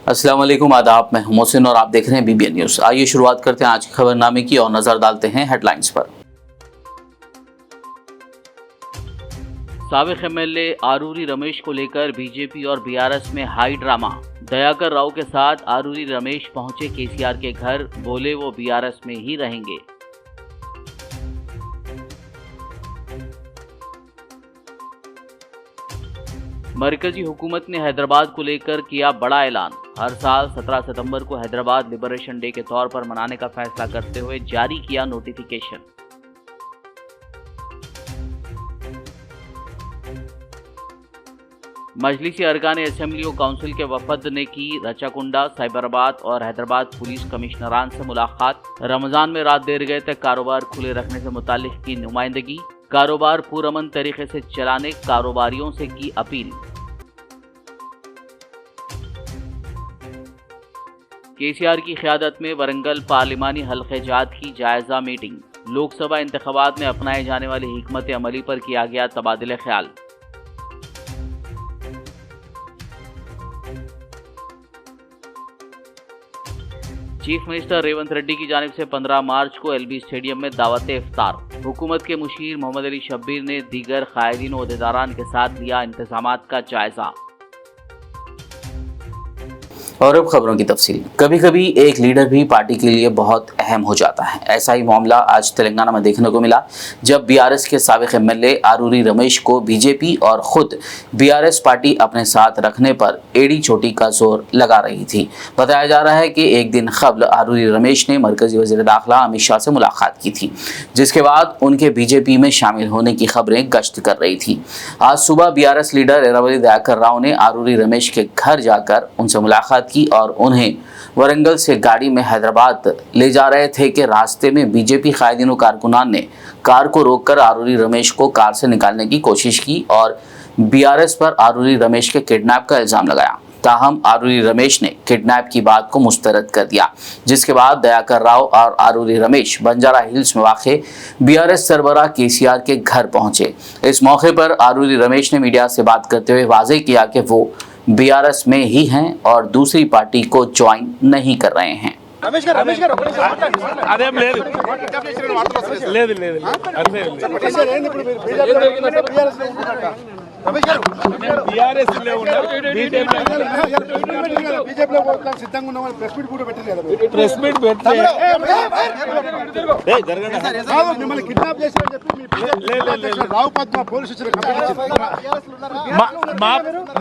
अस्सलाम वालेकुम, आदाब। मैं हूं मोहसिन और आप देख रहे हैं BBN न्यूज़। आइए शुरुआत करते हैं आज की खबरनामे की और नजर डालते हैं हेडलाइंस पर। साबिक MLA आरूरी रमेश को लेकर बीजेपी और BRS में हाई ड्रामा। दयाकर राव के साथ आरूरी रमेश पहुंचे KCR के घर, बोले वो BRS में ही रहेंगे। मरकजी हुकूमत ने हैदराबाद को लेकर किया बड़ा ऐलान। हर साल 17 सितंबर को हैदराबाद लिबरेशन डे के तौर पर मनाने का फैसला करते हुए जारी किया नोटिफिकेशन। मजलिसी अरकान असेंबली और काउंसिल के वफद ने की रचाकुंडा, साइबराबाद और हैदराबाद पुलिस कमिश्नरान से मुलाकात। रमजान में रात देर गए तक कारोबार खुले रखने से मुताल्लिक की नुमाइंदगी। कारोबार पुरअमन तरीके से चलाने कारोबारियों से की अपील। KCR की क़यादत में वरंगल पार्लिमानी हल्क़े जात की जायजा मीटिंग। लोकसभा इंतख़ाबात में अपनाए जाने वाली हिकमत अमली पर किया गया तबादले ख्याल। चीफ मिनिस्टर रेवंत रेड्डी की जानिब से 15 मार्च को LB स्टेडियम में दावत इफ्तार। हुकूमत के मुशीर मोहम्मद अली शब्बीर ने दीगर कायदीन और अहदेदारान के साथ लिया इंतजामात का जायजा। और अब खबरों की तफसील। कभी कभी एक लीडर भी पार्टी के लिए बहुत अहम हो जाता है। ऐसा ही मामला आज तेलंगाना में देखने को मिला, जब BRS के साबिक MLA आरूरी रमेश को बीजेपी और खुद BRS पार्टी अपने साथ रखने पर एड़ी चोटी का जोर लगा रही थी। बताया जा रहा है कि एक दिन कबल आरूरी रमेश ने मरकजी वज़ीर दाखिला अमित शाह से मुलाकात की थी, जिसके बाद उनके बीजेपी में शामिल होने की खबरें गश्त कर रही थी। आज सुबह BRS लीडर एरावली दयाकर राव ने आरूरी रमेश के घर जाकर उनसे मुलाकात की और उन्हें वरंगल से गाड़ी में हैदराबाद ले जा रहे थे कि रास्ते में बीजेपी कायदीन कारकुनान ने कार को रोककर आरूरी रमेश को कार से निकालने की कोशिश की और BRS पर आरूरी रमेश के किडनैप का इल्ज़ाम लगाया। ताहम आरूरी रमेश ने किडनैप की बात को मुस्तरद कर दिया, जिसके बाद दयाकर राव और आरूरी रमेश बंजारा हिल्स में वाक़े BRS सरबराह KCR के घर पहुंचे। इस मौके पर आरूरी रमेश ने मीडिया से बात करते हुए वाज़ेह किया कि वो BRS में ही हैं और दूसरी पार्टी को ज्वाइन नहीं कर रहे हैं।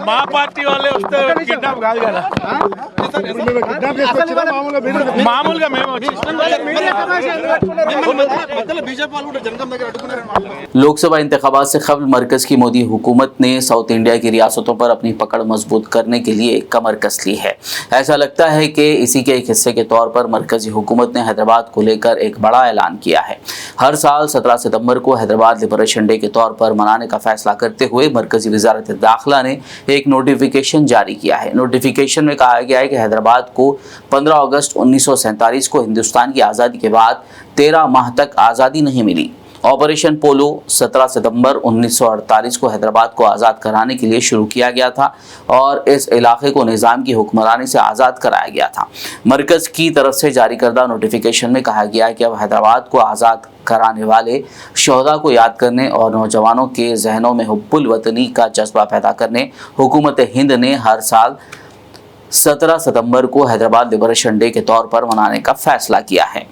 మా పార్టీ వాళ్ళే వస్తే కిడ్నాప్ కాదు కదా, మామూలుగా మేము लोकसभा इंतखाबात से कबल मरकज की मोदी हुकूमत ने साउथ इंडिया की रियासतों पर अपनी पकड़ मजबूत करने के लिए कमर कस ली है। ऐसा लगता है कि इसी के एक हिस्से के तौर पर मरकजी हुकूमत ने हैदराबाद को लेकर एक बड़ा ऐलान किया है। हर साल 17 सितंबर को हैदराबाद लिबरेशन डे के तौर पर मनाने का फैसला करते हुए मरकजी वजारत दाखिला ने एक नोटिफिकेशन जारी किया है। नोटिफिकेशन में कहा गया है कि हैदराबाद को 15 अगस्त 1947 को हिंदुस्तान की आज़ादी के बाद 13 माह तक आज़ादी नहीं मिली। ऑपरेशन पोलो 17 सितंबर 1948 को हैदराबाद को आज़ाद कराने के लिए शुरू किया गया था और इस इलाके को निज़ाम की हुक्मरानी से आज़ाद कराया गया था। मरकज की तरफ से जारी करदा नोटिफिकेशन में कहा गया है कि अब हैदराबाद को आज़ाद कराने वाले शोहदा को याद करने और नौजवानों के जहनों में हुब्बुल वतनी का जज्बा पैदा करने हुकूमत हिंद ने हर साल 17 सितंबर को हैदराबाद लिबरेशन डे के तौर पर मनाने का फैसला किया है।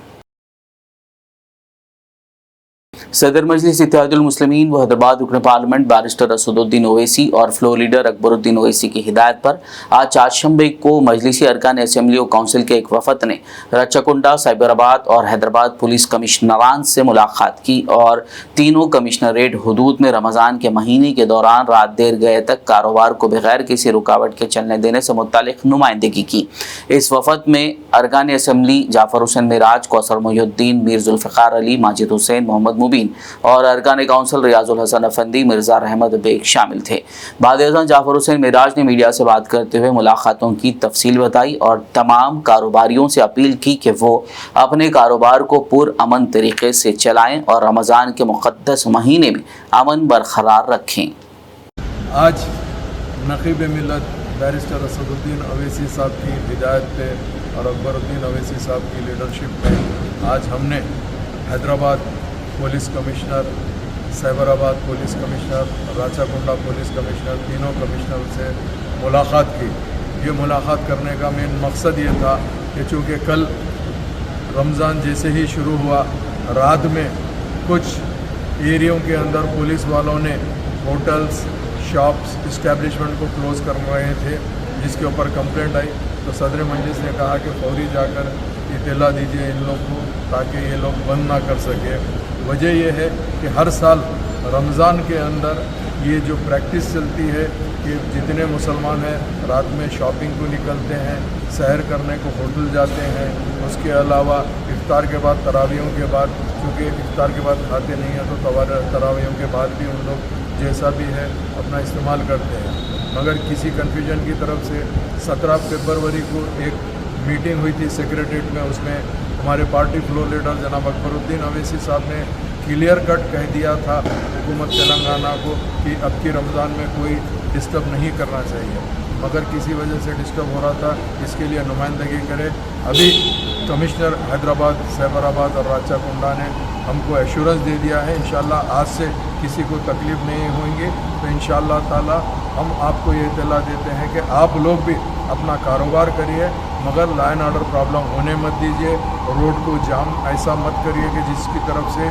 सदर मजलिस इत्तेहादुल मुस्लिमीन व हैदराबाद रुकन पार्लियामेंट बैरिस्टर असदुद्दीन ओवैसी और फ्लोर लीडर अकबरुद्दीन ओवैसी की हिदायत पर आज चारशंबे को मजलिसी अरकान असेंबली और काउंसिल के एक वफद ने रचाकुंडा, साइबराबाद और हैदराबाद पुलिस कमिश्नरान से मुलाकात की और तीनों कमिश्नरेट हुदूद में रमज़ान के महीने के दौरान रात देर गए तक कारोबार को बगैर किसी रुकावट के चलने देने से मुतालिक नुमाइंदगी की। इस वफद में अरकान असेंबली जाफर हुसैन मिराज, कौसर मोहिउद्दीन, मीर जुल्फ़िकार अली, माजिद हुसैन, मोहम्मद मुबीन और अरकान काउंसिल रियाजुल हसन अफंदी, मिर्जा रहमत बेग शामिल थे। बाद-ए-आज़म जाफर हुसैन मिराज ने मीडिया से बात करते हुए मुलाकातों की तफसील बताई और तमाम कारोबारियों से अपील की कि वो अपने कारोबार को पुरअमन तरीके से चलाएं और रमज़ान के मुक़द्दस महीने में अमन बरकरार रखें। आज नक़ीब मिल्लत बैरिस्टर असदुद्दीन अवैसी साहब की हिदायत पे और अकबरुद्दीन अवैसी साहब की लीडरशिप में आज हमने Hyderabad police commissioner, Cyberabad police commissioner, Rachakonda police commissioner, तीनों कमिश्नर से मुलाकात की। ये मुलाकात करने का मेन मकसद ये था कि चूँकि कल रमज़ान जैसे ही शुरू हुआ, रात में कुछ एरियो के अंदर पुलिस वालों ने होटल्स, शॉप्स, इस्टेब्लिशमेंट को क्लोज़ कर रहे थे, जिसके ऊपर कंप्लेंट आई। तो सदर मजलिस ने कहा कि फौरी जाकर इत्तला दीजिए इन लोग को, ताकि ये लोग बंद ना कर सके। वजह यह है कि हर साल रमज़ान के अंदर ये जो प्रैक्टिस चलती है कि जितने मुसलमान हैं रात में शॉपिंग को निकलते हैं, सैर करने को होटल जाते हैं, उसके अलावा इफ्तार के बाद, तरावियों के बाद, क्योंकि इफ्तार के बाद खाते नहीं हैं तो तरावियों के बाद भी उन लोग जैसा भी है अपना इस्तेमाल करते हैं। मगर किसी कन्फ्यूजन की तरफ से 17 फरवरी को एक मीटिंग हुई थी सेक्रेटरीट में, उसमें हमारे पार्टी फ्लोर लीडर जनाब अकबरुद्दीन अवैसी साहब ने क्लियर कट कह दिया था हुकूमत तेलंगाना को कि अब की रमज़ान में कोई डिस्टर्ब नहीं करना चाहिए, मगर किसी वजह से डिस्टर्ब हो रहा था, इसके लिए नुमाइंदगी करे। अभी कमिश्नर हैदराबाद, साइबराबाद और राचाकुंडा ने हमको एश्योरेंस दे दिया है, इंशाल्लाह आज से किसी को तकलीफ़ नहीं होंगी। तो इंशाल्लाह ताला हम आपको ये इत्तला देते हैं कि आप लोग भी अपना कारोबार करिए, मगर लॉ एंड ऑर्डर प्रॉब्लम होने मत दीजिए, रोड को जाम ऐसा मत करिए कि जिसकी तरफ से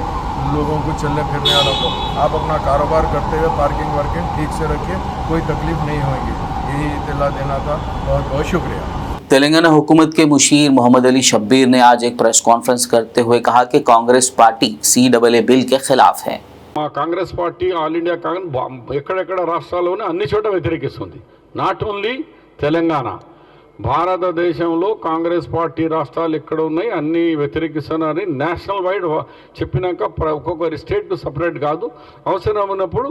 लोगों को चलने फिरने वालों को, आप अपना कारोबार करते हुए पार्किंग वार्किंग ठीक से रखिए, कोई तकलीफ़ नहीं होगी। यही इत्तला देना था। बहुत बहुत शुक्रिया। तेलंगाना हुकूमत के मुशीर मोहम्मद अली शब्बीर ने आज एक प्रेस कॉन्फ्रेंस करते हुए कहा कि कांग्रेस पार्टी CAA बिल के खिलाफ है। మా Congress party all India Congress ఎక్కడెక్కడ రాష్ట్రాల్లోనే అన్ని చోట వ్యతిరేకిస్తుంది. నాట్ ఓన్లీ తెలంగాణ, భారతదేశంలో కాంగ్రెస్ పార్టీ రాష్ట్రాలు ఎక్కడ ఉన్నాయి అన్ని వ్యతిరేకిస్తున్నారని నేషనల్ వైడ్ చెప్పినాక ఒక్కొక్కరి స్టేట్ సపరేట్ కాదు, అవసరం ఉన్నప్పుడు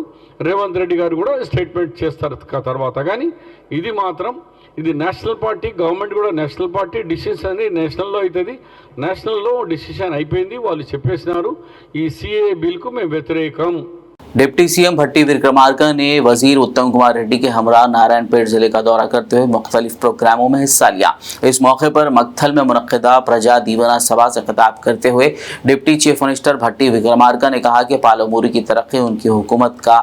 రేవంత్ రెడ్డి గారు కూడా స్టేట్మెంట్ చేస్తారు తర్వాత. కానీ ఇది మాత్రం ఇది నేషనల్ పార్టీ, గవర్నమెంట్ కూడా నేషనల్ పార్టీ, డిసిషన్ అనేది నేషనల్లో అవుతుంది. నేషనల్లో డిసిషన్ అయిపోయింది, వాళ్ళు చెప్పేసినారు. ఈ CAA బిల్కు మేము వ్యతిరేకం. डिप्टी CM भट्टी विक्रमार्का ने वजीर उत्तम कुमार रेड्डी के हमरा नारायणपेट जिले का दौरा करते हुए मुख्तलिफ प्रोग्रामों में हिस्सा लिया। इस मौके पर मक्थल में मुनक्किदा प्रजा दीवाना सभा से खिताब करते हुए डिप्टी चीफ मिनिस्टर भट्टी विक्रमार्का ने कहा कि पालमूरी की तरक्की उनकी हुकूमत का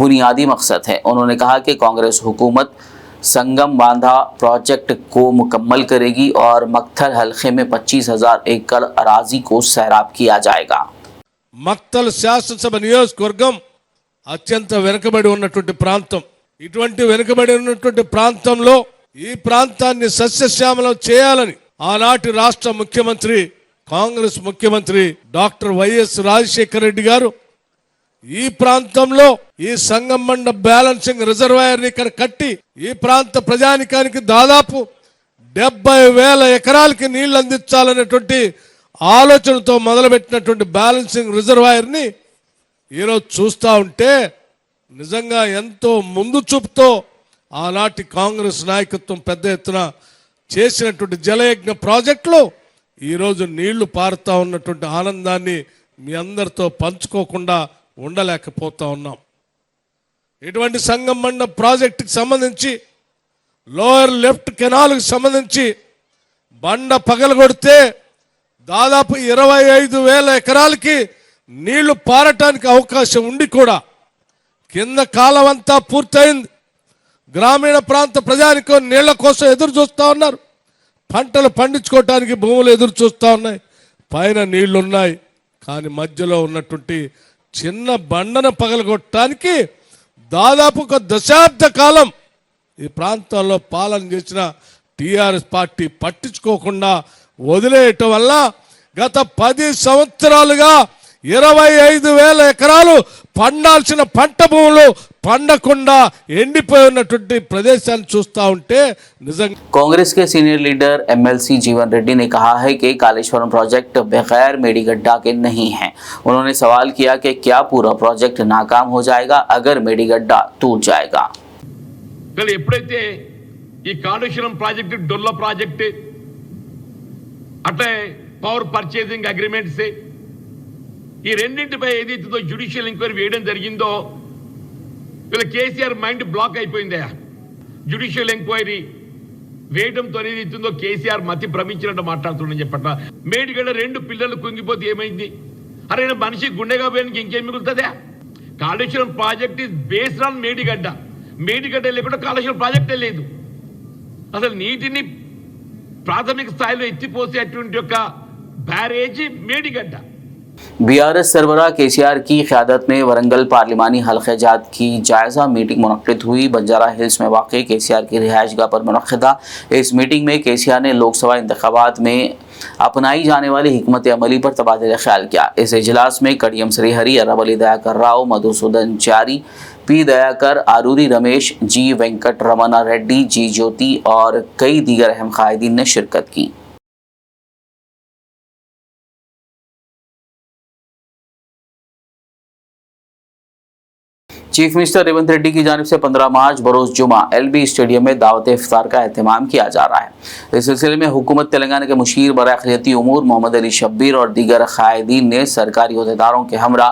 बुनियादी मकसद है। उन्होंने कहा कि कांग्रेस हुकूमत संगम बांधा प्रोजेक्ट को मुकम्मल करेगी और मक्थल हल्के में 25,000 एकड़ अराजी को सैराब किया जाएगा। మక్తల్ శాసనసభ నియోజకవర్గం అత్యంత వెనుకబడి ఉన్నటువంటి ప్రాంతం. ఇటువంటి వెనుకబడి ఉన్నటువంటి ప్రాంతంలో ఈ ప్రాంతాన్ని సస్యశ్యామలం చేయాలని ఆనాటి రాష్ట్ర ముఖ్యమంత్రి, కాంగ్రెస్ ముఖ్యమంత్రి డాక్టర్ వైఎస్ రాజశేఖర రెడ్డి గారు ఈ ప్రాంతంలో ఈ సంగమండ బ్యాలెన్సింగ్ రిజర్వాయర్ ని ఇక్కడ కట్టి ఈ ప్రాంత ప్రజానికానికి దాదాపు 70,000 ఎకరాలకి నీళ్లు అందించాలనేటువంటి ఆలోచనతో మొదలుపెట్టినటువంటి బ్యాలెన్సింగ్ రిజర్వాయర్ ని ఈరోజు చూస్తూ ఉంటే నిజంగా ఎంతో ముందు చూపుతో ఆనాటి కాంగ్రెస్ నాయకత్వం పెద్ద ఎత్తున చేసినటువంటి జలయజ్ఞ ప్రాజెక్టులో ఈరోజు నీళ్లు పారుతా ఉన్నటువంటి ఆనందాన్ని మీ అందరితో పంచుకోకుండా ఉండలేకపోతా ఉన్నాం. ఇటువంటి సంగమండ ప్రాజెక్టుకి సంబంధించి లోయర్ లెఫ్ట్ కెనాల్కి సంబంధించి బండ పగలగొడితే దాదాపు 25,000 ఎకరాలకి నీళ్లు పారటానికి అవకాశం ఉండి కూడా కింద కాలం అంతా పూర్తయింది. గ్రామీణ ప్రాంత ప్రజానికం నీళ్ల కోసం ఎదురు చూస్తూ ఉన్నారు. పంటలు పండించుకోవటానికి భూములు ఎదురు చూస్తూ ఉన్నాయి. పైన నీళ్లున్నాయి, కానీ మధ్యలో ఉన్నటువంటి చిన్న బండను పగలగొట్టడానికి దాదాపు 1 దశాబ్ద కాలం ఈ ప్రాంతాల్లో పాలన చేసిన టీఆర్ఎస్ పార్టీ పట్టించుకోకుండా వదిలేయటం వల్ల గత 10 సంవత్సరాలుగా 25,000 ఎకరాలు పండాల్సిన పంట భూములు పండకుండా ఎండిపోయి ఉన్నటువంటి ప్రదేశాన్ని చూస్తూ ఉంటే నిజంగా कांग्रेस के सीनियर लीडर MLC जीवन रेड्डी ने कहा है कि कालेश्वरम प्रोजेक्ट बगैर मेडीगड्ढा के नहीं है। उन्होंने सवाल किया कि क्या पूरा प्रोजेक्ट नाकाम हो जाएगा अगर मेडीगड्ढा टूट जाएगा। ఎప్పుడైతే ఈ కాళేశ్వరం ప్రాజెక్టు డొల్ల ప్రాజెక్టు అట్లే పవర్ పర్చేసింగ్ అగ్రిమెంట్స్ ఈ రెండింటిపై ఏదైతే జ్యుడిషియల్ ఎంక్వైరీ వేయడం జరిగిందో వీళ్ళ కేసీఆర్ మైండ్ బ్లాక్ అయిపోయిందా. జ్యుడిషియల్ ఎంక్వైరీ వేయడంతో అనేది ఇస్తుందో కేసీఆర్ మతి భ్రమించినట్టు మాట్లాడుతుండని చెప్పట. మేడిగడ్డ 2 పిల్లలు కుంగిపోతే ఏమైంది? అరే మనిషి గుండెగా పోయానికి ఇంకేం మిగులుతుందా? Kaleshwaram project is based on Medigadda. Medigadda లేకుండా కాళేశ్వరం ప్రాజెక్టే లేదు. అసలు నీటిని ప్రాథమిక స్థాయిలో ఎత్తిపోసేటువంటి ఒక బ్యారేజ్ మేడిగడ్డ. बीआरएस सरबराह केसीआर की क़यादत में वरंगल पार्लिमानी हल्क़े जात की जायज़ा मीटिंग मुनक़्क़िद हुई। बंजारा हिल्स में वाक़ केसीआर की रिहाइशगाह पर मुनक़्क़िदा इस मीटिंग में केसीआर ने लोकसभा इंतख़ाबात में अपनाई जाने वाली हिकमत अमली पर तबादला ख्याल किया। इस इजलास में कड़ियम श्रीहरि, अरवली दयाकर राव, मधुसूदन चारी, पी दयाकर, आरूरी रमेश, जी वेंकट रमना रेड्डी, जी ज्योति और कई दीगर अहम क़ायदीन ने शिरकत की। चीफ मिनिस्टर रेवंत रेड्डी की जानिब से 15 मार्च बरोज़ जुमा LB स्टेडियम में दावत इफ्तार का एहतमाम किया जा रहा है। इस सिलसिले में हुकूमत तेलंगाना के मुशीर बराक़ियती उमूर मोहम्मद अली शब्बीर और दीगर क़ायदीन ने सरकारी अहदेदारों के हमरा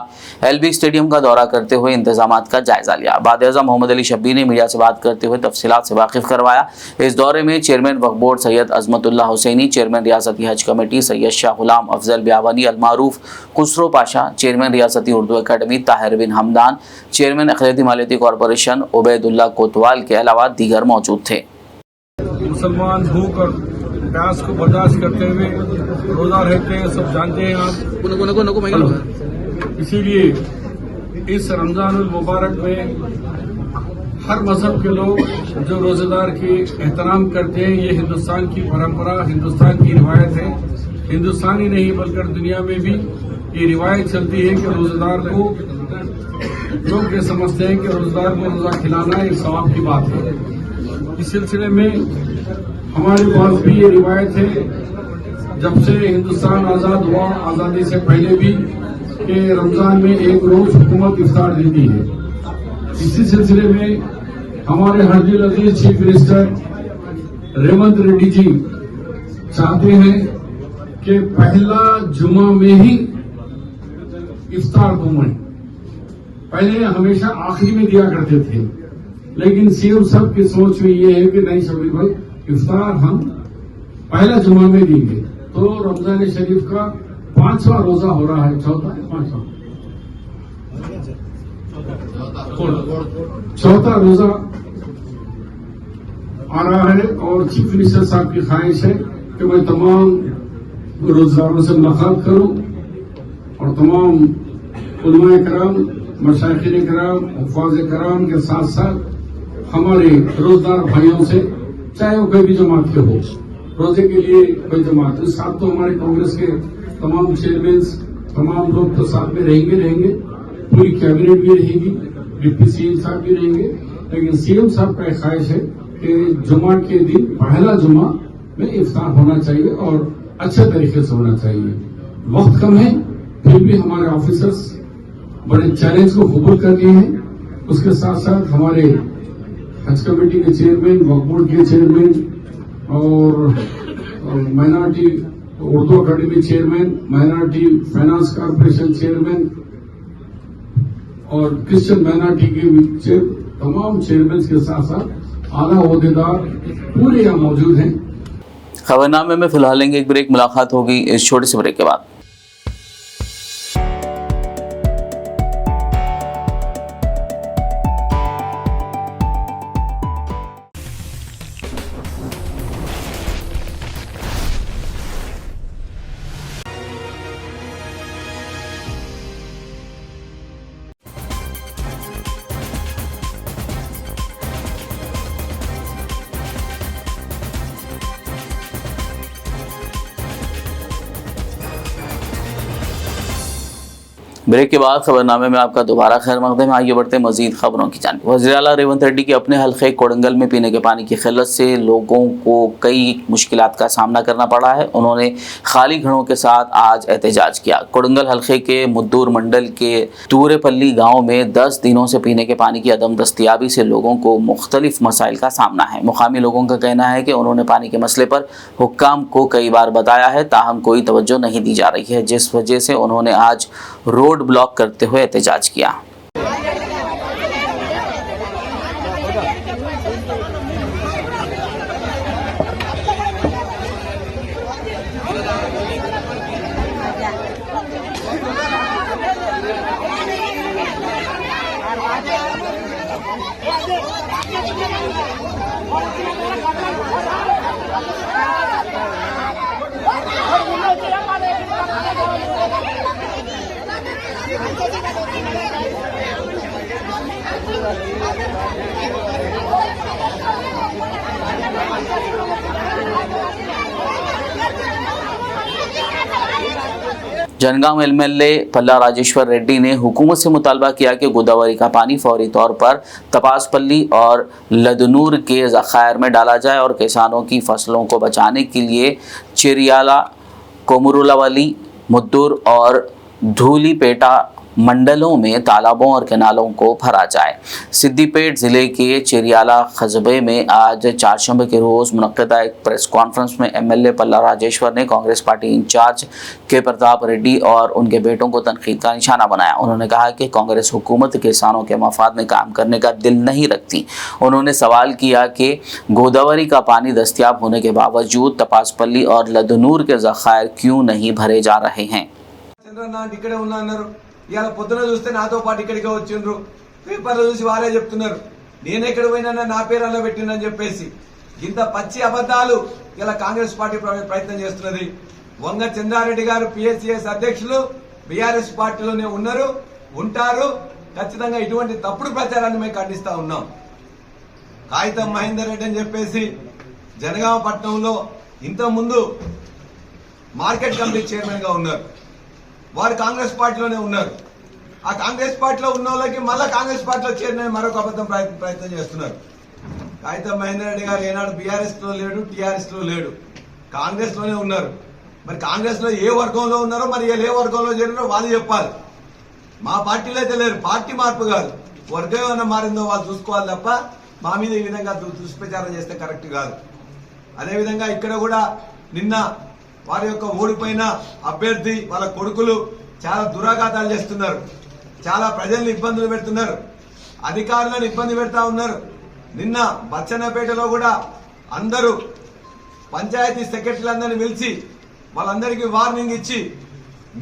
LB स्टेडियम का दौरा करते हुए इंतजामात का जायज़ा लिया। वज़ीर-ए-आज़म मोहम्मद अली शब्बीर ने मीडिया से बात करते हुए तफसीलात से वाकिफ़ करवाया। इस दौरे में चेयरमैन वक्फ बोर्ड सैयद अज़मतुल्लाह हुसैनी, चेयरमैन रियासती हज कमेटी सैयद शाह गुलाम अफजल ब्यावनी अलमारूफ खुसरो पाशा, चेयरमैन रियासती उर्दू अकेडमी ताहिर बिन हमदान, चेयरमैन अक़लियती मालियती कॉरपोरेशन उबैदुल्लाह कोतवाल के अलावा दीगर मौजूद थे। मुसलमान भूख और प्यास को बर्दाश्त करते हुए रोजा रहते हैं, सब जानते हैं आप। इसीलिए इस रमजानुल मुबारक में हर मजहब के लोग जो रोजेदार की एहतराम करते हैं, ये हिंदुस्तान की परंपरा, हिंदुस्तान की रिवायत है। हिंदुस्तान ही नहीं बल्कि दुनिया में भी ये रिवायत चलती है कि रोजेदार को लोग ये समझते हैं कि रोजगार को रोजा खिलाना एक सवाब की बात है। इस सिलसिले में हमारे पास भी ये रिवायत है, जब से हिंदुस्तान आजाद हुआ, आजादी से पहले भी, कि रमजान में एक रोज हुकूमत इफ्तार देती है। इसी सिलसिले में हमारे हर्जिल अजीज चीफ मिनिस्टर रेवंत रेड्डी जी चाहते हैं कि पहला जुमा में ही इफ्तार को मने। पहले हमेशा आखिरी में दिया करते थे, लेकिन सीएम साहब की सोच में ये है कि नहीं शबीर भाई, इफ्तार हम पहला जुमा में देंगे। तो रमजान शरीफ का 5वां रोजा हो रहा है, 4था रोजा आ रहा है। और चीफ मिनिस्टर साहब की ख्वाहिश है कि मैं तमाम रोजगारों से मुलाकात करूं और तमाम उलमाए कराम, मशाइखिन कराम, हुफ़ाज़ कराम के साथ साथ हमारे रोजदार भाइयों से, चाहे वो कोई भी जमात के हो, रोजे के लिए कोई जमात, इस साथ तो हमारे कांग्रेस के तमाम चेयरमैन, तमाम लोग तो साथ में रहेंगे, पूरी कैबिनेट भी रहेगी, डिप्टी सीएम साहब भी रहेंगे। लेकिन सीएम साहब का ख्वाहिश है कि जुमा के दिन पहला जुमा में इफ्तार होना चाहिए और अच्छे तरीके से होना चाहिए। वक्त कम है, फिर भी हमारे ऑफिसर्स बड़े चैलेंज को कबूल कर लिए हैं। उसके साथ साथ हमारे हज कमेटी के चेयरमैन, वक्फ बोर्ड के चेयरमैन और minority Urdu academy chairman, minority finance corporation chairman और क्रिश्चियन माइनॉरिटी के तमाम चेयरमैन के साथ साथ आला ओहदेदार पूरे यहाँ मौजूद हैं। खबरनामे में फिलहाल लेंगे एक ब्रेक, मुलाकात होगी इस छोटे से ब्रेक के बाद। ब्रेक के बाद खबरनामे में आपका दोबारा खैर मकदम। आइए बढ़ते हैं मजीद खबरों की जानिब। वज़ीर आला रेवंत रेड्डी के अपने हल्के कोडंगल में पीने के पानी की किल्लत से लोगों को कई मुश्किलात का सामना करना पड़ा है। उन्होंने खाली घड़ों के साथ आज एहतजाज किया। कोडंगल हल्के के मुद्दूर मंडल के तूरेपल्ली गाँव में 10 दिनों से पीने के पानी की अदम दस्तियाबी से लोगों को मुख्तलिफ मसाइल का सामना है। मुकामी लोगों का कहना है कि उन्होंने पानी के मसले पर हुक्काम को कई बार बताया है, ताहम कोई तवज्जो नहीं दी जा रही है, जिस वजह से उन्होंने आज रोड ब्लॉक करते हुए एहतजाज किया। जनगांव एमएलए पल्ला राजेश्वर रेड्डी ने हुकूमत से मुतालबा किया कि गोदावरी का पानी फौरी तौर पर तपासपल्ली और लदनूर के ज़खायर में डाला जाए और किसानों की फसलों को बचाने के लिए चिरियाला, कोमुरुलावली, मुद्दुर और धूलीपेटा मंडलों में तालाबों और कैनालों को भरा जाए। सिद्दीपेट ज़िले के चिरियाला कस्बे में आज चारशंबे के रोज़ मुनक्किदा एक प्रेस कॉन्फ्रेंस में एमएलए पल्ला राजेश्वर ने कांग्रेस पार्टी इंचार्ज के प्रताप रेड्डी और उनके बेटों को तनकीद का निशाना बनाया। उन्होंने कहा कि कांग्रेस हुकूमत किसानों के मफाद में काम करने का दिल नहीं रखती। उन्होंने सवाल किया कि गोदावरी का पानी दस्तियाब होने के बावजूद तपासपल्ली और लदनूर के ज़खायर क्यों नहीं भरे जा रहे हैं। ఇవాళ పొద్దున చూస్తే నాతో పాటు ఇక్కడికి వచ్చిండ్రు, పేపర్లో చూసి వారే చెప్తున్నారు నేను ఎక్కడ పోయినా నా పేరు అలా పెట్టిందని చెప్పేసి. ఇంత పచ్చి అబద్ధాలు ఇలా కాంగ్రెస్ పార్టీ ప్రయత్నం చేస్తున్నది. వంగ చంద్రారెడ్డి గారు పిఎస్సిఎస్ అధ్యక్షులు బీఆర్ఎస్ పార్టీలోనే ఉన్నారు, ఉంటారు. ఖచ్చితంగా ఇటువంటి తప్పుడు ప్రచారాన్ని మేము ఖండిస్తా ఉన్నాం. కాగితం మహేందర్ రెడ్డి అని చెప్పేసి జనగామ పట్టణంలో ఇంత ముందు మార్కెట్ కమిటీ చైర్మన్ గా ఉన్నారు. వారు కాంగ్రెస్ పార్టీలోనే ఉన్నారు. ఆ కాంగ్రెస్ పార్టీలో ఉన్న వాళ్ళకి మళ్ళీ కాంగ్రెస్ పార్టీలో చేరిన మరొక అబద్ధం ప్రయత్నం చేస్తున్నారు. కాగితం మహేందర్ రెడ్డి గారు ఏనాడు బీఆర్ఎస్ లో లేడు, టీఆర్ఎస్ లో లేడు, కాంగ్రెస్ లోనే ఉన్నారు. మరి కాంగ్రెస్ లో ఏ వర్గంలో ఉన్నారో, మరి ఏ వర్గంలో చేరినారో వాళ్ళు చెప్పాలి. మా పార్టీలో అయితే లేరు. పార్టీ మార్పు కాదు, వర్గం ఏమైనా మారిందో వాళ్ళు చూసుకోవాలి తప్ప మా మీద ఈ విధంగా దుష్ప్రచారం చేస్తే కరెక్ట్ కాదు. అదేవిధంగా ఇక్కడ కూడా నిన్న వారి యొక్క ఓడిపోయిన అభ్యర్థి వాళ్ళ కొడుకులు చాలా దురాఘాతాలు చేస్తున్నారు, చాలా ప్రజల్ని ఇబ్బందులు పెడుతున్నారు, అధికారులను ఇబ్బంది పెడతా ఉన్నారు. నిన్న బచ్చన్నపేటలో కూడా అందరూ పంచాయతీ సెక్రటరీలందరినీ పిలిచి వాళ్ళందరికీ వార్నింగ్ ఇచ్చి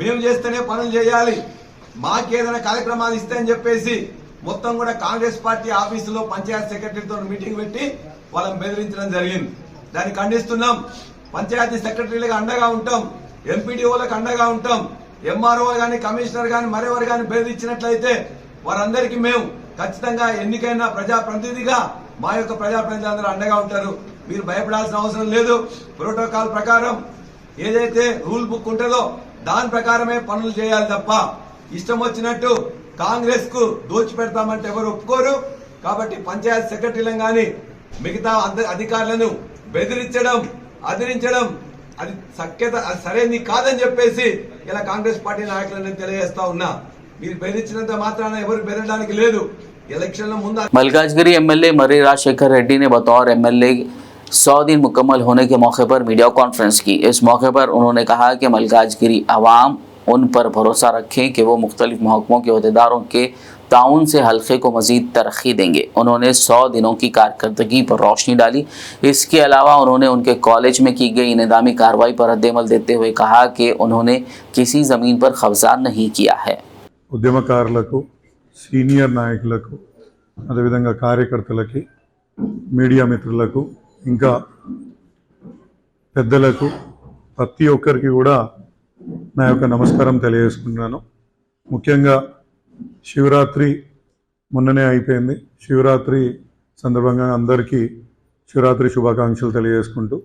మేము చేస్తేనే పనులు చేయాలి, మాకేదైనా కార్యక్రమాలు ఇస్తే అని చెప్పేసి మొత్తం కూడా కాంగ్రెస్ పార్టీ ఆఫీసులో పంచాయతీ సెక్రటరీతో మీటింగ్ పెట్టి వాళ్ళని బెదిరించడం జరిగింది. దాన్ని ఖండిస్తున్నాం. పంచాయతీ సెక్రటరీలకు అండగా ఉంటాం, ఎంపీడీఓలకు అండగా ఉంటాం. ఎంఆర్ఓ గాని, కమిషనర్ గాని, మరెవరు గాని బెదిరించినట్లయితే వారందరికీ మేము ఖచ్చితంగా ఎన్నికైన ప్రజాప్రతినిధిగా మా యొక్క ప్రజాప్రతినిధులందరూ అండగా ఉంటారు. మీరు భయపడాల్సిన అవసరం లేదు. ప్రోటోకాల్ ప్రకారం ఏదైతే రూల్ బుక్ ఉంటుందో దాని ప్రకారమే పనులు చేయాలి తప్ప ఇష్టం వచ్చినట్టు కాంగ్రెస్ కు దోచిపెడతామంటే ఎవరు ఒప్పుకోరు. కాబట్టి పంచాయతీ సెక్రటరీలను గాని మిగతా అధికారులను బెదిరించడం, అదిరించడం అది సఖ్యత సరైనది కాదని చెప్పేసి ఇలా కాంగ్రెస్ పార్టీ నాయకులను నేను తెలియజేస్తా ఉన్నా. మీరు బెదిరించినంత మాత్రాన ఎవరు బెదరడానికి లేదు. ఎలక్షన్ లో ముందు मलकाजगिरी एमएलए मर्री राजशेखर रेड्डी ने बतौर एमएलए 100 दिन मुकम्मल होने के मौके पर मीडिया कॉन्फ्रेंस की। इस मौके पर उन्होंने कहा कि मलकाजगिरी अवाम उन पर भरोसा रखें कि वो मुख्तलिफ महकमों के अहदेदारों के ताउन से हल्के को मजीद तरक्की देंगे। उन्होंने 100 दिनों की कारकर्दगी पर रोशनी डाली। इसके अलावा उन्होंने उनके कॉलेज में की गई निदामी कार्रवाई पर रद्दअमल देते हुए कहा कि उन्होंने किसी ज़मीन पर कब्जा नहीं किया है। ఉద్యమకారులకు, సీనియర్ నాయకులకు, అదేవిధంగా కార్యకర్తలకి, మీడియా మిత్రులకు, ఇంకా పెద్దలకు ప్రతి ఒక్కరికి కూడా నా యొక్క నమస్కారం తెలియజేసుకుంటున్నాను. ముఖ్యంగా శివరాత్రి మొన్ననే అయిపోయింది. శివరాత్రి సందర్భంగా అందరికీ శివరాత్రి శుభాకాంక్షలు తెలియజేసుకుంటూ,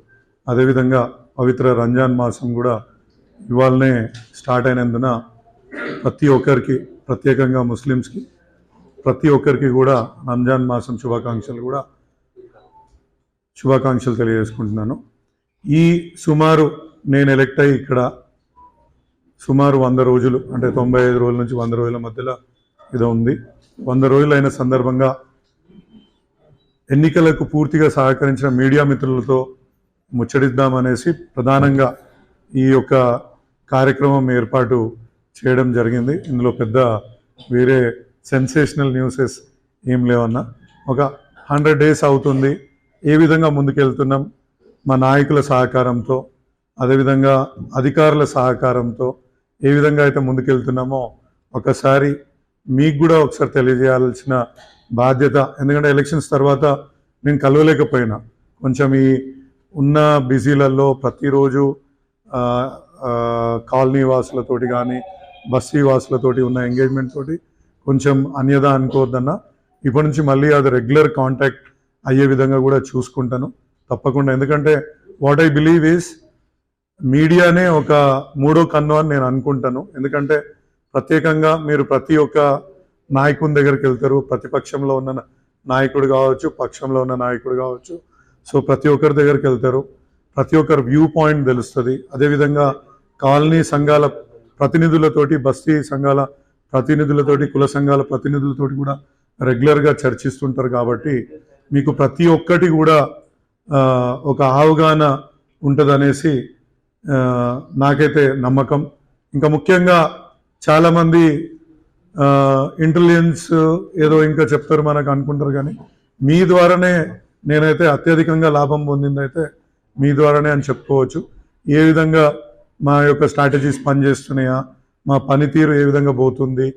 అదేవిధంగా పవిత్ర రంజాన్ మాసం కూడా ఇవాళనే స్టార్ట్ అయినందున ప్రతి ఒక్కరికి, ప్రత్యేకంగా ముస్లిమ్స్కి ప్రతి ఒక్కరికి కూడా రంజాన్ మాసం శుభాకాంక్షలు తెలియజేసుకుంటున్నాను. ఈ సుమారు నేను ఎలక్ట్ అయ్యి ఇక్కడ సుమారు 100 రోజులు, అంటే 95 రోజుల నుంచి 100 రోజుల మధ్యలో ఇది ఉంది. 100 రోజులు అయిన సందర్భంగా ఎన్నికలకు పూర్తిగా సహకరించిన మీడియా మిత్రులతో ముచ్చటిద్దామనేసి ప్రధానంగా ఈ యొక్క కార్యక్రమం ఏర్పాటు చేయడం జరిగింది. ఇందులో పెద్ద వేరే సెన్సేషనల్ న్యూసెస్ ఏం లేవన్నా. ఒక 100 డేస్ అవుతుంది, ఏ విధంగా ముందుకెళ్తున్నాం, మా నాయకుల సహకారంతో, అదేవిధంగా అధికారుల సహకారంతో ఏ విధంగా అయితే ముందుకెళ్తున్నామో ఒకసారి మీకు కూడా ఒకసారి తెలియజేయాల్సిన బాధ్యత. ఎందుకంటే ఎలక్షన్స్ తర్వాత నేను కలవలేకపోయినా, కొంచెం ఈ ఉన్న బిజీలలో ప్రతిరోజు కాలనీ వాసులతోటి కానీ బస్తీ వాసులతోటి ఉన్న ఎంగేజ్మెంట్ తోటి కొంచెం అన్యదా అనుకోవద్దన్నా. ఇప్పటి నుంచి మళ్ళీ అది రెగ్యులర్ కాంటాక్ట్ అయ్యే విధంగా కూడా చూసుకుంటాను తప్పకుండా. ఎందుకంటే వాట్ ఐ బిలీవ్ ఈజ్ మీడియానే ఒక మూడో కన్ను అని నేను అనుకుంటాను. ఎందుకంటే ప్రత్యేకంగా మీరు ప్రతి ఒక్క నాయకుని దగ్గరికి వెళ్తారు, ప్రతిపక్షంలో ఉన్న నాయకుడు కావచ్చు, పక్షంలో ఉన్న నాయకుడు కావచ్చు. సో ప్రతి ఒక్కరి దగ్గరికి వెళ్తారు, ప్రతి ఒక్కరి వ్యూ పాయింట్ తెలుస్తుంది. అదేవిధంగా కాలనీ సంఘాల ప్రతినిధులతోటి, బస్తీ సంఘాల ప్రతినిధులతోటి, కుల సంఘాల ప్రతినిధులతోటి కూడా రెగ్యులర్గా చర్చిస్తుంటారు. కాబట్టి మీకు ప్రతి ఒక్కటి కూడా ఒక అవగాహన ఉంటుందనేసి నాకైతే నమ్మకం. ఇంకా ముఖ్యంగా చాలామంది ఇంటెలిజెన్స్ ఏదో ఇంకా చెప్తారు మనకు అనుకుంటారు, కానీ మీ ద్వారానే నేనైతే అత్యధికంగా లాభం పొందిందైతే మీ ద్వారానే అని చెప్పుకోవచ్చు. ఏ విధంగా మా యొక్క స్ట్రాటజీస్ పనిచేస్తున్నాయా, మా పనితీరు ఏ విధంగా పోతుంది.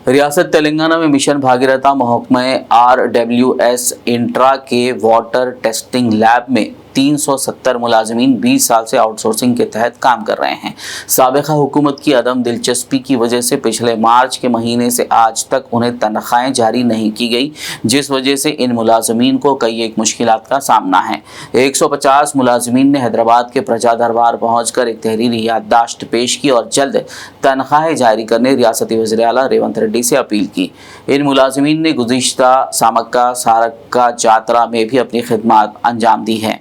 रियासत तेलंगाना में मिशन भागीरथा महकमे RWS इंट्रा के वाटर टेस्टिंग लैब में 370 मुलाजमीन 20 साल से आउटसोर्सिंग के तहत काम कर रहे हैं। साबिका हुकूमत की अदम दिलचस्पी की वजह से पिछले मार्च के महीने से आज तक उन्हें तनख्वाहें जारी नहीं की गई, जिस वजह से इन मुलाजमीन को कई एक मुश्किलात का सामना है। 150 मुलाजमीन ने हैदराबाद के प्रजा दरबार पहुंचकर एक तहरीरी याददाश्त पेश की और जल्द तनख्वाहें जारी करने रियासती वज़ीर आला रेवंत रेड्डी से अपील की। इन मुलाजमीन ने गुज़िश्ता सामक्का सारक्का जात्रा में भी अपनी खिदमत अंजाम दी है।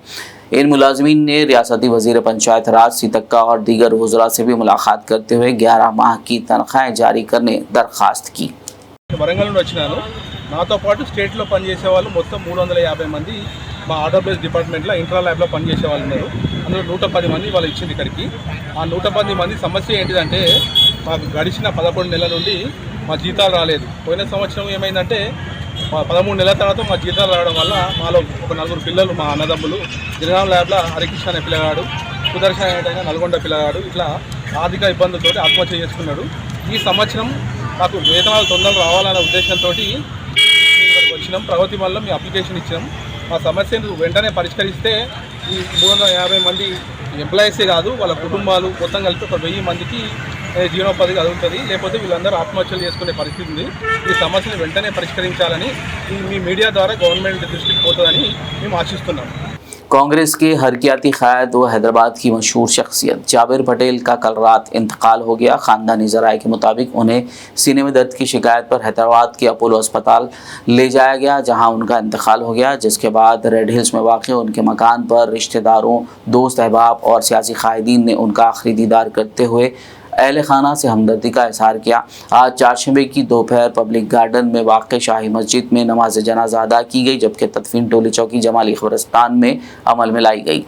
इन मुलाजमीन ने रियासती वज़ीर पंचायत राज सीतक्का और दीगर वज़रा से भी मुलाकात करते हुए 11 माह की तनख्वाहें जारी करने दरख्वास्त की। వరంగల్ నుండి వచ్చినాను. నాతో పాటు స్టేట్లో పనిచేసే వాళ్ళు మొత్తం 350 మంది మా RWS డిపార్ట్మెంట్లో ఇంట్రా ల్యాబ్లో పనిచేసే వాళ్ళు ఉన్నారు. అందులో 110 మంది వాళ్ళు ఇచ్చింది ఇక్కడికి. ఆ 110 మంది సమస్య ఏంటిదంటే, మాకు గడిచిన 11 నెలల నుండి మా జీతాలు రాలేదు. పోయిన సంవత్సరం ఏమైందంటే 13 నెలల తర్వాత మా జీతాలు రావడం వల్ల మాలో ఒక 4 పిల్లలు, మా అన్నదమ్ములు, జనగాం ల్యాబ్లో హరికృష్ణ అనే పిల్లగాడు, సుదర్శన్ అనే నల్గొండ పిల్లగాడు ఇట్లా ఆర్థిక ఇబ్బందులతో ఆత్మహత్య చేసుకున్నాడు. ఈ సంవత్సరం మాకు వేతనాలు తొందరగా రావాలనే ఉద్దేశంతో ఇక్కడికి వచ్చినాం. ప్రగతి వల్ల మీ అప్లికేషన్ ఇచ్చినాం. మా సమస్యను వెంటనే పరిష్కరిస్తే ఈ 350 మంది ఎంప్లాయీసే కాదు, వాళ్ళ కుటుంబాలు మొత్తం కలిపి ఒక 1000 మందికి జీవనోపాధి కలుగుతుంది. లేకపోతే వీళ్ళందరూ ఆత్మహత్యలు చేసుకునే పరిస్థితి ఉంది. ఈ సమస్యను వెంటనే పరిష్కరించాలని మీ మీడియా ద్వారా గవర్నమెంట్ దృష్టికి పోతుందని మేము ఆశిస్తున్నాం. कांग्रेस के हरकियाती क़ायद व हैदराबाद की मशहूर शख्सियत जाबिर पटेल का कल रात इंतकाल हो गया। ख़ानदानी ज़राए के मुताबिक उन्हें सीने में दर्द की शिकायत पर हैदराबाद के अपोलो अस्पताल ले जाया गया, जहां उनका इंतकाल हो गया। जिसके बाद रेड हिल्स में वाक़ उनके मकान पर रिश्तेदारों, दोस्त अहबाब और सियासी क़ायदीन ने उनका आखिरी दीदार करते हुए अहले खाना से हमदर्दी का इज़हार किया। आज चारशंबे की दोपहर पब्लिक गार्डन में वाक़ शाही मस्जिद में नमाज जनाजा अदा की गई, जबकि तदफीन टोली चौकी जमाली क़ब्रिस्तान में अमल में लाई गई।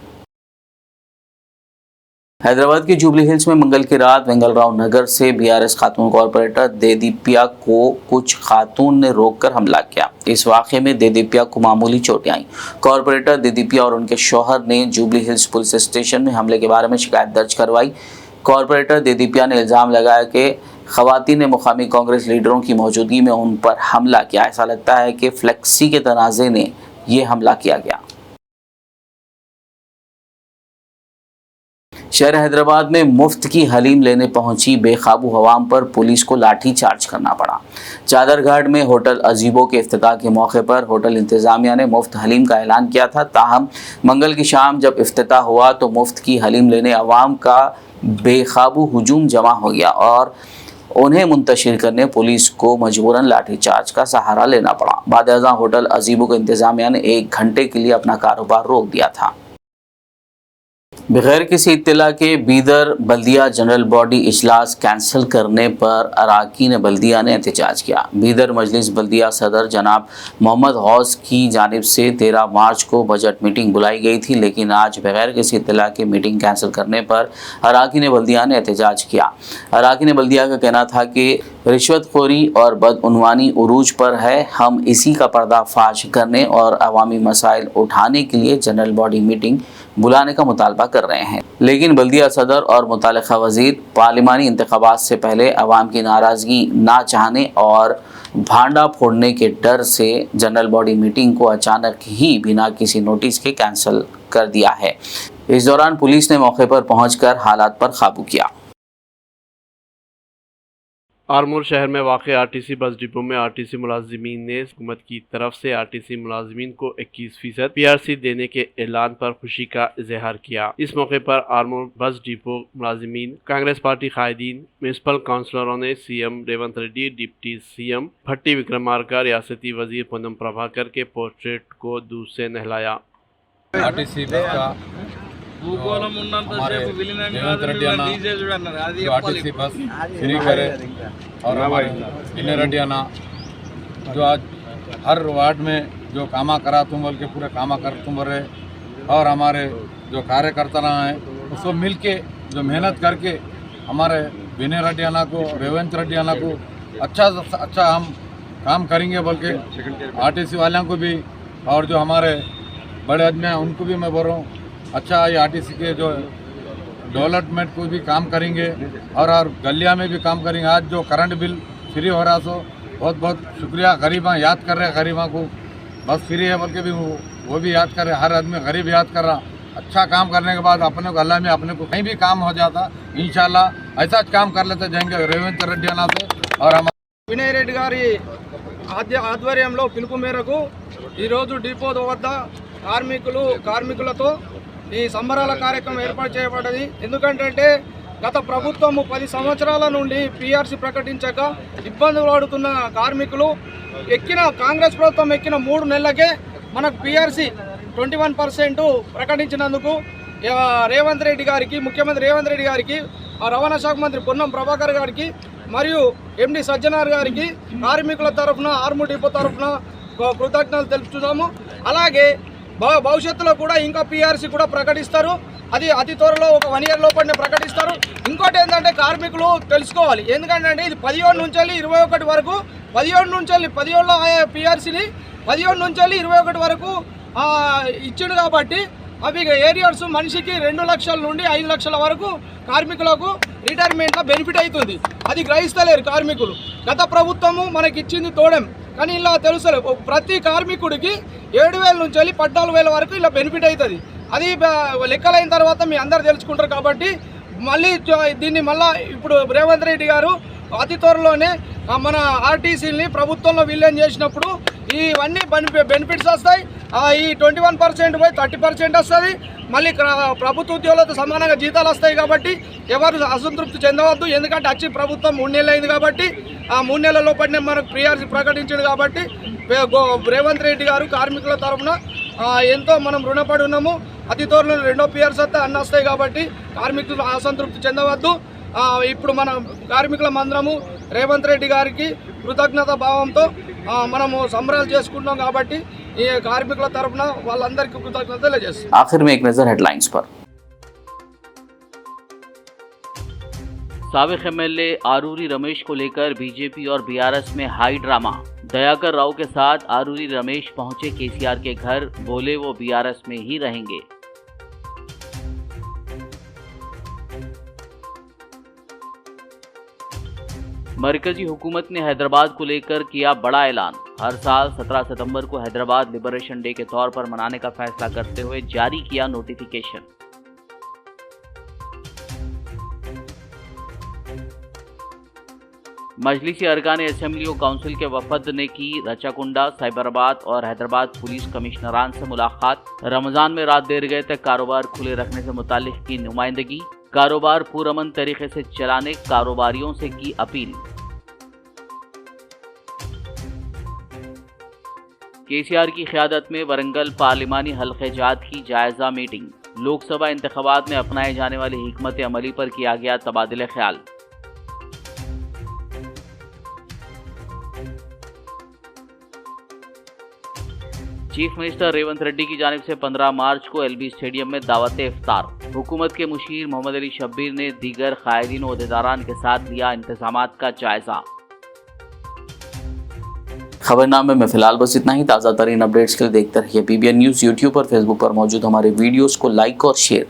हैदराबाद के जुबली हिल्स में मंगल की रात वेंगलराव नगर से BRS खातून कॉरपोरेटर देदीप्या को कुछ खातून ने रोककर हमला किया। इस वाक़े में देदीप्या को मामूली चोटें आईं। कॉरपोरेटर देदीप्या और उनके शौहर ने जुबली हिल्स पुलिस स्टेशन में हमले के बारे में शिकायत दर्ज करवाई। कॉरपोरेटर देदीप्या ने इल्ज़ाम लगाया कि ख़वातीन ने मुकामी कांग्रेस लीडरों की मौजूदगी में उन पर हमला किया। ऐसा लगता है कि फ्लेक्सी के तनाज़े ने ये हमला किया गया। शहर हैदराबाद में मुफ्त की हलीम लेने पहुंची बेकाबू हवाम पर पुलिस को लाठी चार्ज करना पड़ा। चादरघाट में होटल अजीबो के इफ्तिताह के मौके पर होटल इंतज़ामिया ने मुफ्त हलीम का ऐलान किया था। ताहम मंगल की शाम जब इफ्तिताह हुआ तो मुफ्त की हलीम लेने अवाम का बेकाबू हुजूम जमा हो गया और उन्हें मुंतशिर करने पुलिस को मजबूरन लाठीचार्ज का सहारा लेना पड़ा। बाद-ए-अज़ां होटल अजीबो के इंतज़ामिया ने 1 घंटे के लिए अपना कारोबार रोक दिया था। बगैर किसी इत्तला के बीदर बल्दिया जनरल बॉडी इजलास कैंसिल करने पर अराकीन बल्दिया ने एहतजाज किया। बीदर मजलिस बल्दिया सदर जनाब मोहम्मद गौस की जानिब से 13 मार्च को बजट मीटिंग बुलाई गई थी, लेकिन आज बगैर किसी इत्तला के मीटिंग कैंसिल करने पर अराकीन बल्दिया ने एहतजाज किया। अराकीन बल्दिया का कहना था कि रिश्वतखोरी और बदउनवानी उरूज पर है। हम इसी का पर्दाफाश करने और अवामी मसाइल उठाने के लिए जनरल बॉडी मीटिंग बुलाने का मुतालबा कर रहे हैं, लेकिन बल्दिया सदर और मुतालिका वज़ीर पार्लिमानी इंतखाबात से पहले अवाम की नाराज़गी ना चाहने और भांडा फोड़ने के डर से जनरल बॉडी मीटिंग को अचानक ही बिना किसी नोटिस के कैंसिल कर दिया है। इस दौरान पुलिस ने मौके पर पहुंचकर हालात पर काबू किया। आरमूर शहर में वाक़ आरटीसी बस डिपो में आरटीसी मुलाजिमीन ने हुकूमत की तरफ से आरटीसी मुलाजिमीन को 21% पीआरसी देने के ऐलान पर खुशी का इजहार किया। इस मौके पर आरमूर बस डिपो मुलाजिमीन, कांग्रेस पार्टी कायदीन, म्यूनसिपल काउंसलरों ने CM Revanth Reddy, deputy CM Bhatti Vikramarka, रियासती वजीर पूनम प्रभाकर के पोर्ट्रेट को दूध से नहलाया। आरटीसी बस का हमारे रेवंत रेड्डी अन्ना जो आरटीसी बस फ्री करे और हमारे विनय रेड्डी अन्ना जो आज हर वार्ड में जो कामा करा तुम बोल के पूरे कामा कर तुम बोल रहे, और हमारे जो कार्यकर्ता हैं उसको मिल के जो मेहनत करके हमारे विनय रेड्डी अन्ना को, रेवंत रेड्डी अन्ना को अच्छा हम काम करेंगे बोल के आरटीसी वालों को भी, और जो हमारे बड़े आदमी हैं उनको भी मैं बोल रहा हूँ अच्छा ये आरटीसी के जो डेवलपमेंट को भी काम करेंगे और गलिया में भी काम करेंगे। आज जो करंट बिल फ्री हो रहा सो बहुत बहुत शुक्रिया, गरीबा याद कर रहे हैं, गरीबा को बस फ्री है बोल के भी वो भी याद कर रहे, हर आदमी गरीब याद कर रहा। अच्छा काम करने के बाद अपने को अल्लाह में अपने को कहीं भी काम हो जाता, इंशाल्लाह ऐसा काम कर लेते जाएंगे रेवंत रेड्डी अन्ना से। और हमारे వినయ్ రెడ్డి గారి ఆధ్వర్యంలో పిలుపు మేరకు ఈరోజు డిపో వద్ద కార్మికులతో ఈ సంబరాల కార్యక్రమం ఏర్పాటు చేయబడ్డది। ఎందుకంటే గత ప్రభుత్వము 10 సంవత్సరాల నుండి పీఆర్సీ ప్రకటించక ఇబ్బందులు పడుతున్న కార్మికులు కాంగ్రెస్ ప్రభుత్వం ఎక్కిన 3 నెలలకే మనకు పీఆర్సీ 21% ప్రకటించినందుకు రేవంత్ రెడ్డి గారికి, ముఖ్యమంత్రి రేవంత్ రెడ్డి గారికి, రవాణా శాఖ మంత్రి పొన్నం ప్రభాకర్ గారికి మరియు ఎండి సజ్జనార్ గారికి కార్మికుల తరఫున, ఆర్మూర్ డిపో తరఫున కృతజ్ఞతలు తెలుపుతున్నాము। అలాగే భవిష్యత్తులో కూడా ఇంకా పీఆర్సీ కూడా ప్రకటిస్తారు, అది అతి త్వరలో ఒక 1 ఇయర్ లోపలనే ప్రకటిస్తారు। ఇంకోటి ఏంటంటే కార్మికులు తెలుసుకోవాలి, ఎందుకంటే ఇది 17 నుంచి 21 వరకు 17 నుంచి 17లో పీఆర్సీని 17 నుంచి 21 వరకు ఇచ్చిండు కాబట్టి అవి ఏరియర్స్ మనిషికి 2 లక్షల నుండి 5 లక్షల వరకు కార్మికులకు రిటైర్మెంట్లో బెనిఫిట్ అవుతుంది। అది గ్రహిస్తలేరు కార్మికులు। గత ప్రభుత్వము మనకి ఇచ్చింది తోడెం, కానీ ఇలా తెలుసలేదు ప్రతి కార్మికుడికి 7,000 నుంచి 14,000 వరకు ఇలా బెనిఫిట్ అవుతుంది। అది లెక్కలైన తర్వాత మీ అందరు తెలుసుకుంటారు కాబట్టి మళ్ళీ దీన్ని ఇప్పుడు రేవంత్ రెడ్డి గారు అతి త్వరలోనే మన ఆర్టీసీని ప్రభుత్వంలో విలీనం చేసినప్పుడు ఇవన్నీ బెనిఫిట్స్ వస్తాయి। ఈ 21% పోయి 30% వస్తుంది। మళ్ళీ ప్రభుత్వ ఉద్యోగులతో సమానంగా జీతాలు వస్తాయి కాబట్టి ఎవరు అసంతృప్తి చెందవద్దు, ఎందుకంటే వచ్చి ప్రభుత్వం 3 నెలలు అయింది కాబట్టి ఆ 3 నెలల లోపలనే మనకు పీఆర్సీ ప్రకటించాడు కాబట్టి రేవంత్ రెడ్డి గారు కార్మికుల తరఫున ఎంతో మనం రుణపడి ఉన్నాము। అతి త్వరలో 2వ పీఆర్సీ వస్తే అన్నీ వస్తాయి కాబట్టి కార్మికులు అసంతృప్తి చెందవద్దు। ఇప్పుడు మన కార్మికుల మందరము రేవంత్ రెడ్డి గారికి కృతజ్ఞత భావంతో మనము సంబరాలు చేసుకుంటాం కాబట్టి ఈ కార్మికుల తరఫున వాళ్ళందరికీ కృతజ్ఞతలు తెలియజేస్తాం। आखिर में एक नजर हेडलाइंस पर। साबिक एमएलए आरूरी रमेश को लेकर बीजेपी और बीआरएस में हाई ड्रामा। दयाकर राव के साथ आरूरी रमेश पहुंचे केसीआर के घर, बोले वो बीआरएस में ही रहेंगे। मरकजी हुकूमत ने हैदराबाद को लेकर किया बड़ा ऐलान। हर साल 17 सितंबर को हैदराबाद लिबरेशन डे के तौर पर मनाने का फैसला करते हुए जारी किया नोटिफिकेशन। मजलिसी अरकान असेंबली और काउंसिल के वफद ने की रचाकुंडा, साइबराबाद और हैदराबाद पुलिस कमिश्नरान से मुलाकात। रमजान में रात देर गए तक कारोबार खुले रखने से मुतालिक की नुमाइंदगी। कारोबार पुरअमन तरीके से चलाने कारोबारियों से की अपील। केसीआर की क़यादत में वरंगल पार्लिमानी हल्के जात की जायजा मीटिंग। लोकसभा इंतखाबात में अपनाए जाने वाली हिकमत अमली पर किया गया तबादले ख्याल। चीफ मिनिस्टर रेवंत रेड्डी की जानिब से 15 मार्च को एलबी स्टेडियम में दावत इफ्तार। हुकूमत के मुशीर मोहम्मद अली शब्बीर ने दीगर कायदीन और अहदेदारान के साथ लिया इंतजामात का जायजा। खबरनामे में फिलहाल बस इतना ही। ताज़ा तरीन अपडेट्स के लिए देखते रहिए PBN न्यूज़। यूट्यूब और फेसबुक पर मौजूद हमारे वीडियोस को लाइक और शेयर